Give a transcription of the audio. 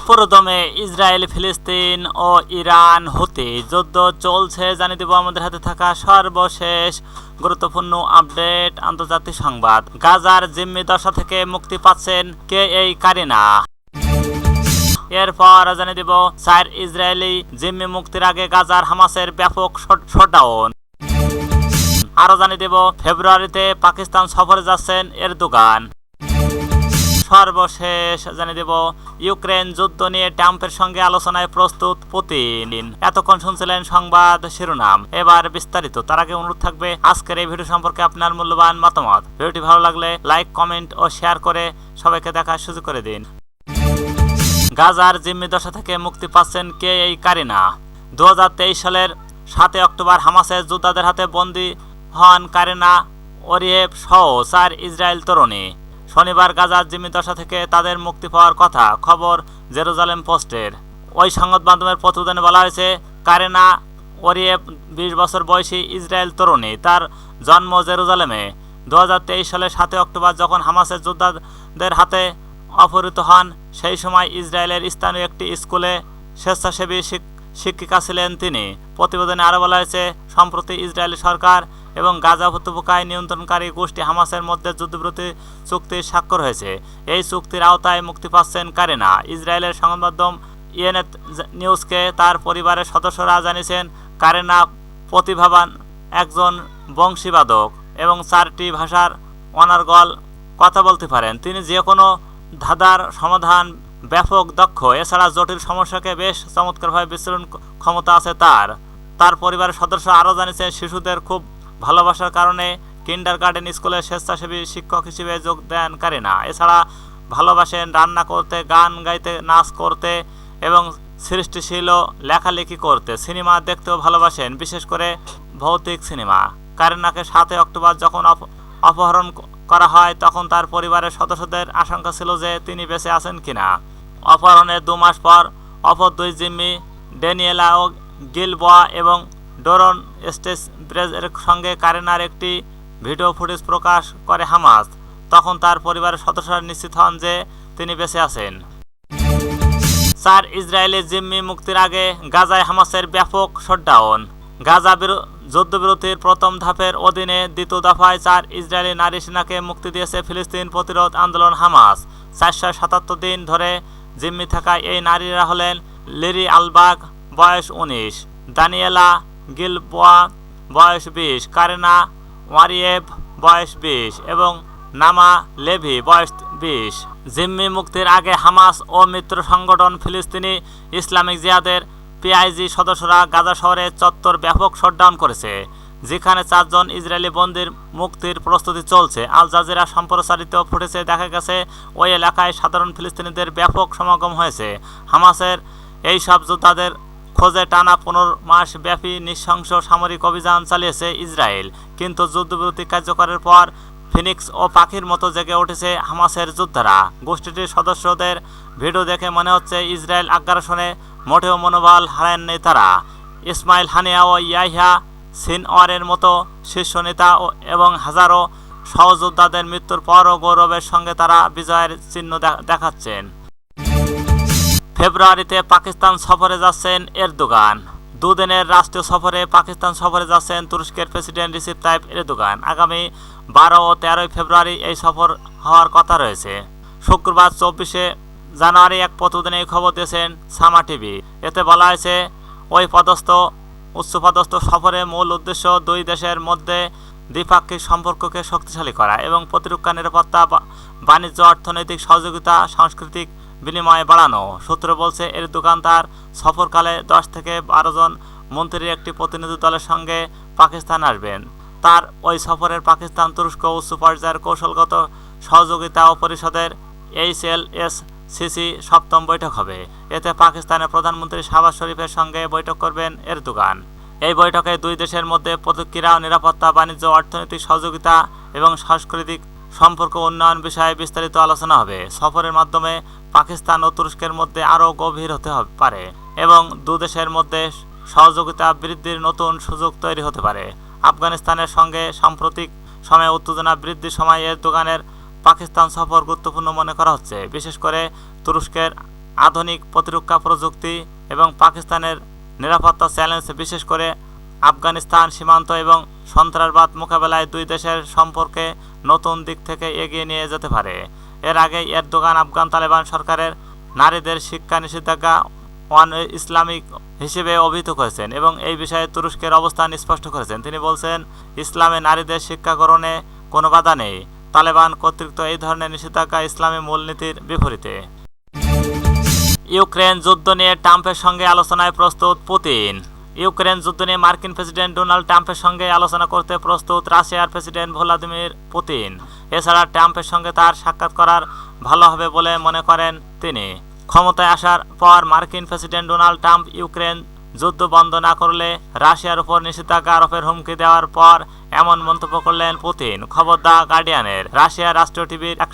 পুরোদমে ইসরায়েল, ফিলিস্তিন ও ইরান হতে যুদ্ধ চলছে জানিয়ে দেব আমাদের হাতে থাকা সর্বশেষ গুরুত্বপূর্ণ আপডেট আন্তর্জাতিক সংবাদ। গাজার জিম্মি দশা থেকে মুক্তি পাচ্ছেন কে এই কারিনা। এরপর জানিয়ে দেব 4 ইসরায়েলি জিম্মি মুক্তির আগে গাজার হামাসের ব্যাপক শটডাউন। আরো জানিয়ে দেব ফেব্রুয়ারিতে পাকিস্তান সফরে যাচ্ছেন এরদোগান। সর্বশেষ জানিয়ে দেব ইউক্রেন যুদ্ধ নিয়ে ট্রাম্পের সঙ্গে আলোচনায় প্রস্তুত পুতিন। এতক্ষণ শুনছিলেন সংবাদ শিরোনাম, এবার বিস্তারিত। তার আগে অনুরোধ থাকবে আজকের এই ভিডিও সম্পর্কে আপনার মূল্যবান মতামত। ভিডিওটি ভালো লাগলে লাইক, কমেন্ট ও শেয়ার করে সবাইকে দেখার সুযোগ করে দিন। গাজার জিম্মি দশা থেকে মুক্তি পাচ্ছেন কে এই কারিনা। 2023 সালের 7 অক্টোবর হামাসের যোদ্ধাদের হাতে বন্দী হন কারিনা ওরিয়েভ সহ 4 ইসরায়েল তরুণী। শনিবার গাজার জিম্মি দশা থেকে তাদের মুক্তি পাওয়ার কথা খবর জেরুজালেম পোস্টের। ওই সংবাদ মাধ্যমের প্রতিবেদনে বলা হয়েছে, কারিনা ওরিয়েভ 20 বছর বয়সী ইসরায়েল তরুণী। তার জন্ম জেরুজালেমে। 2023 সালের 7 অক্টোবর যখন হামাসের যোদ্ধাদের হাতে অপহৃত হন, সেই সময় ইসরায়েলের স্থানীয় একটি স্কুলে স্বেচ্ছাসেবী শিক্ষিকা ছিলেন তিনি। প্রতিবেদনে আরও বলা হয়েছে, সম্প্রতি ইসরায়েলি সরকার এবং গাজা উপত্যকায় নিয়ন্ত্রণকারী গোষ্ঠী হামাসের মধ্যে যুদ্ধবিরতি চুক্তির স্বাক্ষর হয়েছে। এই চুক্তির আওতায় মুক্তি পাচ্ছেন কারিনা। ইসরায়েলের সংবাদ মাধ্যম ইএনএ নিউজকে তার পরিবারের সদস্যরা জানিয়েছেন, কারিনা প্রতিভাবান একজন বংশীবাদক এবং 4টি ভাষার অনার্গল কথা বলতে পারেন। তিনি যে কোনো ধাঁধার সমাধান ব্যাপক দক্ষ। এছাড়া জটিল সমস্যাকে বেশ চমৎকারভাবে বিশ্লেষণ ক্ষমতা আছে তার পরিবারের সদস্য আরও জানিয়েছেন, শিশুদের খুব ভালোবাসার কারণে কিন্ডারগার্টেন স্কুলে স্বেচ্ছাসেবী শিক্ষক হিসেবে যোগ দেন কারিনা। এছাড়া ভালোবাসেন রান্না করতে, গান গাইতে, নাচ করতে এবং সৃষ্টিশীল লেখালেখি করতে। সিনেমা দেখতেও ভালোবাসেন, বিশেষ করে ভৌতিক সিনেমা। কারিনাকে 7 অক্টোবর যখন অপহরণ করা হয়, তখন তার পরিবারের সদস্যদের আশঙ্কা ছিল যে তিনি বেঁচে আছেন কিনা। অপহরণের 2 মাস পর অপর 2 জিম্মি ড্যানিয়েলা ও গিলবোয়া এবং ডোরন স্টেসব্রেজের সঙ্গে কারিনার একটি ভিডিও ফুটেজ প্রকাশ করে হামাস। তখন তার পরিবারের সদস্যরা নিশ্চিত হন যে তিনি বেঁচে আছেন। 4 ইসরায়েলি জিম্মি মুক্তির আগে গাজায় হামাসের ব্যাপক শটডাউন। গাজা যুদ্ধবিরতির প্রথম ধাপের অধীনে দ্বিতীয় দফায় 4 ইসরায়েলি নারী সেনাকে মুক্তি দিয়েছে ফিলিস্তিন প্রতিরোধ আন্দোলন হামাস। 477 দিন ধরে জিম্মি থাকা এই নারীরা হলেন লিরি আলবাগ, বয়স 19, দানিয়েলা গিলবোয়া, বয়স 20, কারিনা ওয়ারিয়েভ, বয়স 20 এবং নামা লেভি, বয়স 20। জিম্মি মুক্তির আগে হামাস ও মিত্র সংগঠন ফিলিস্তিনি ইসলামিক জিহাদের পিআইজি সদস্যরা গাজা শহরের চত্বর ব্যাপক শটডাউন করেছে, যেখানে 4 জন ইসরায়েলি বন্দীর মুক্তির প্রস্তুতি চলছে। আল জাজিরা সম্প্রচারিত ফুটেজে দেখা গেছে, ওই এলাকায় সাধারণ ফিলিস্তিনিদের ব্যাপক সমাগম হয়েছে। হামাসের এই সব যোদ্ধাদের খোঁজে টানা 15 মাস ব্যাপী নৃশংস সামরিক অভিযান চালিয়েছে ইসরায়েল। কিন্তু যুদ্ধবিরতি কার্যকরের পর ফিনিক্স ও পাখির মতো জেগে উঠেছে হামাসের যোদ্ধারা। গোষ্ঠীটির সদস্যদের ভিডিও দেখে মনে হচ্ছে ইসরায়েল আগ্রাসনে মোটেও মনোবল হারায়নি তারা। ইসমাইল হানিয়া ও ইয়াহিয়া সিনওয়ারের মতো শীর্ষ নেতা এবং হাজারো সহযোদ্ধাদের মৃত্যুর পরও গৌরবের সঙ্গে তারা বিজয়ের চিহ্ন দেখাচ্ছেন। ফেব্রুয়ারিতে পাকিস্তান সফরে যাচ্ছেন এরদোগান। 2 দিনের রাষ্ট্রীয় সফরে পাকিস্তান সফরে যাচ্ছেন তুরস্কের প্রেসিডেন্ট রিসেপ তাইপ এরদোগান। আগামী 12 ও 13 ফেব্রুয়ারি এই সফর হওয়ার কথা রয়েছে। শুক্রবার 24 জানুয়ারি এক প্রতিবেদনে এই খবর দিয়েছেন সামা টিভি। এতে বলা হয়েছে, ওই উচ্চপদস্থ সফরে মূল উদ্দেশ্য 2 দেশের মধ্যে দ্বিপাক্ষিক সম্পর্ককে শক্তিশালী করা এবং প্রতিরক্ষা, নিরাপত্তা, বাণিজ্য, অর্থনৈতিক সহযোগিতা, সাংস্কৃতিক বিনিময় বাড়ানো। সূত্র বলছে, এরদোগান তার সফরকালে 10 থেকে 12 জন মন্ত্রীর একটি প্রতিনিধি দলের সঙ্গে পাকিস্তান আসবেন। তার ওই সফরের পাকিস্তান তুরস্ক উচ্চ পর্যায়ের কৌশলগত সহযোগিতা ও পরিষদের HLSCC 7ম বৈঠক হবে। এতে পাকিস্তানের প্রধানমন্ত্রী শাহবাজ শরীফের সঙ্গে বৈঠক করবেন এরদোগান। এই বৈঠকে 2 দেশের মধ্যে প্রতিক্রিয়া, নিরাপত্তা, বাণিজ্য, অর্থনৈতিক সহযোগিতা এবং সাংস্কৃতিক সম্পর্ক উন্নয়ন বিষয়ে বিস্তারিত আলোচনা হবে। সফরের মাধ্যমে পাকিস্তান ও তুরস্কের মধ্যে আরও গভীর হতে পারে এবং 2 দেশের মধ্যে সহযোগিতা বৃদ্ধির নতুন সুযোগ তৈরি হতে পারে। আফগানিস্তানের সঙ্গে সাম্প্রতিক সময়ে উত্তেজনা বৃদ্ধির সময় এরদোগানের পাকিস্তান সফর গুরুত্বপূর্ণ মনে করা হচ্ছে, বিশেষ করে তুরস্কের আধুনিক প্রতিরক্ষা প্রযুক্তি এবং পাকিস্তানের নিরাপত্তা চ্যালেঞ্জ, বিশেষ করে আফগানিস্তান সীমান্ত এবং সন্ত্রাসবাদ মোকাবেলায় দুই দেশের সম্পর্কে নতুন দিক থেকে এগিয়ে নিয়ে যেতে পারে। এর আগে এরদোগান আফগান তালেবান সরকারের নারীদের শিক্ষা নিষেধাজ্ঞা অন ইসলামিক হিসেবে অভিহিত করেছেন এবং এই বিষয়ে তুরস্কের অবস্থান স্পষ্ট করেছেন। তিনি বলছেন, ইসলামে নারীদের শিক্ষা গ্রহণে কোনো বাধা নেই। তালেবান কর্তৃক এই ধরনের নিষেধাজ্ঞা ইসলামী মূলনীতির বিপরীতে। ইউক্রেন যুদ্ধ নিয়ে ট্রাম্পের সঙ্গে আলোচনায় প্রস্তুত পুতিন। ইউক্রেন যুদ্ধ নিয়ে মার্কিন প্রেসিডেন্ট ডোনাল্ড ট্রাম্পের সঙ্গে আলোচনা করতে প্রস্তুত রাশিয়ার প্রেসিডেন্ট ভ্লাদিমির পুতিন। এছাড়া ট্রাম্পের সঙ্গে তার সাক্ষাৎ করার ভালো হবে বলে মনে করেন তিনি। ক্ষমতায় আসার পর মার্কিন প্রেসিডেন্ট ডোনাল্ড ট্রাম্প ইউক্রেন যুদ্ধ বন্ধ না করলে রাশিয়ার উপর নিষেধাজ্ঞা আরোপের হুমকি দেওয়ার পর এমন মন্তব্য করলেন পুতিন। খবর দ্য গার্ডিয়ানের। রাশিয়ার রাষ্ট্রীয় টিভির এক